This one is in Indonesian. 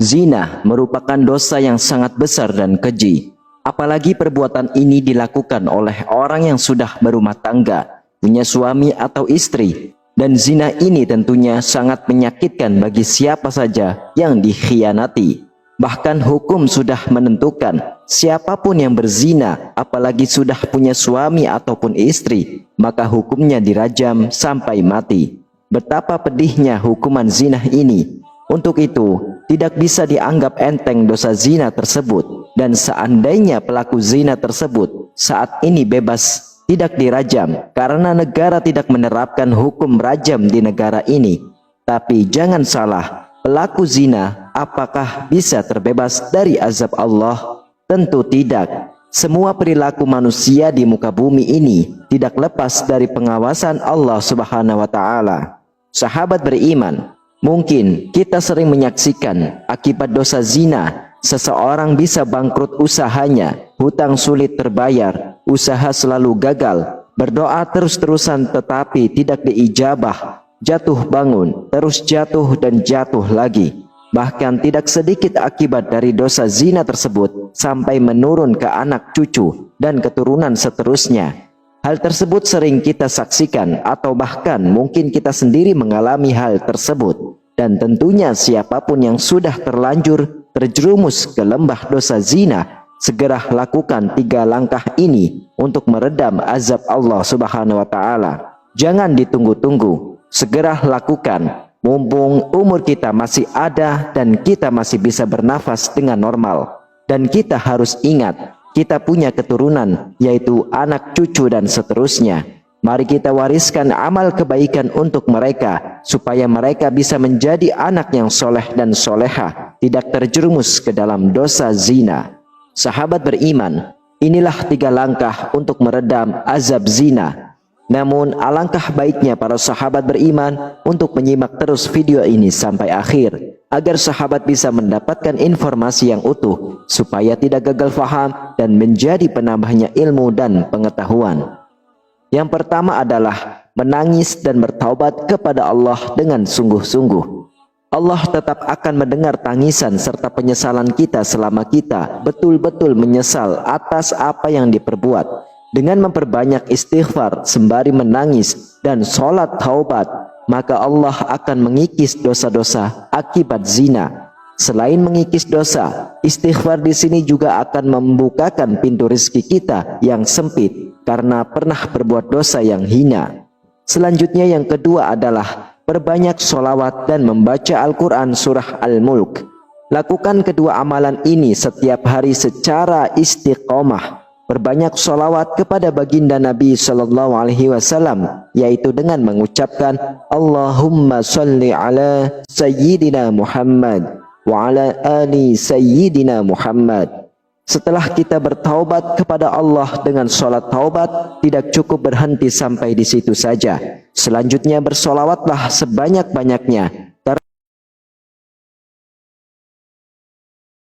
Zina merupakan dosa yang sangat besar dan keji. Apalagi perbuatan ini dilakukan oleh orang yang sudah berumah tangga, punya suami atau istri. Dan zina ini tentunya sangat menyakitkan bagi siapa saja yang dikhianati. Bahkan hukum sudah menentukan siapapun yang berzina, apalagi sudah punya suami ataupun istri, maka hukumnya dirajam sampai mati. Betapa pedihnya hukuman zina ini. Untuk itu, tidak bisa dianggap enteng dosa zina tersebut. Dan seandainya pelaku zina tersebut saat ini bebas, tidak dirajam karena negara tidak menerapkan hukum rajam di negara ini. Tapi jangan salah, pelaku zina apakah bisa terbebas dari azab Allah? Tentu tidak. Semua perilaku manusia di muka bumi ini tidak lepas dari pengawasan Allah Subhanahu wa taala. Sahabat beriman, mungkin kita sering menyaksikan akibat dosa zina, seseorang bisa bangkrut usahanya, hutang sulit terbayar, usaha selalu gagal, berdoa terus-terusan tetapi tidak diijabah, jatuh bangun, terus jatuh dan jatuh lagi. Bahkan tidak sedikit akibat dari dosa zina tersebut sampai menurun ke anak cucu dan keturunan seterusnya. Hal tersebut sering kita saksikan atau bahkan mungkin kita sendiri mengalami hal tersebut. Dan tentunya siapapun yang sudah terlanjur terjerumus ke lembah dosa zina, segera lakukan 3 langkah ini untuk meredam azab Allah Subhanahu wa taala. Jangan ditunggu-tunggu, segera lakukan mumpung umur kita masih ada dan kita masih bisa bernafas dengan normal. Dan kita harus ingat, kita punya keturunan, yaitu anak cucu dan seterusnya. Mari kita wariskan amal kebaikan untuk mereka, supaya mereka bisa menjadi anak yang soleh dan soleha, tidak terjerumus ke dalam dosa zina. Sahabat beriman, inilah 3 langkah untuk meredam azab zina. Namun alangkah baiknya para sahabat beriman untuk menyimak terus video ini sampai akhir, agar sahabat bisa mendapatkan informasi yang utuh, supaya tidak gagal faham dan menjadi penambahnya ilmu dan pengetahuan. Yang pertama adalah menangis dan bertaubat kepada Allah dengan sungguh-sungguh. Allah tetap akan mendengar tangisan serta penyesalan kita selama kita betul-betul menyesal atas apa yang diperbuat. Dengan memperbanyak istighfar sembari menangis dan sholat taubat, maka Allah akan mengikis dosa-dosa akibat zina. Selain mengikis dosa, istighfar di sini juga akan membukakan pintu rezeki kita yang sempit karena pernah berbuat dosa yang hina. Selanjutnya yang kedua adalah perbanyak sholawat dan membaca Al-Quran surah Al-Mulk. Lakukan kedua amalan ini setiap hari secara istiqomah. Perbanyak sholawat kepada baginda Nabi Sallallahu Alaihi Wasallam, yaitu dengan mengucapkan Allahumma sholli ala Sayyidina Muhammad wa ala ali Sayyidina Muhammad. Setelah kita bertaubat kepada Allah dengan sholat taubat, tidak cukup berhenti sampai di situ saja. Selanjutnya bersolawatlah sebanyak-banyaknya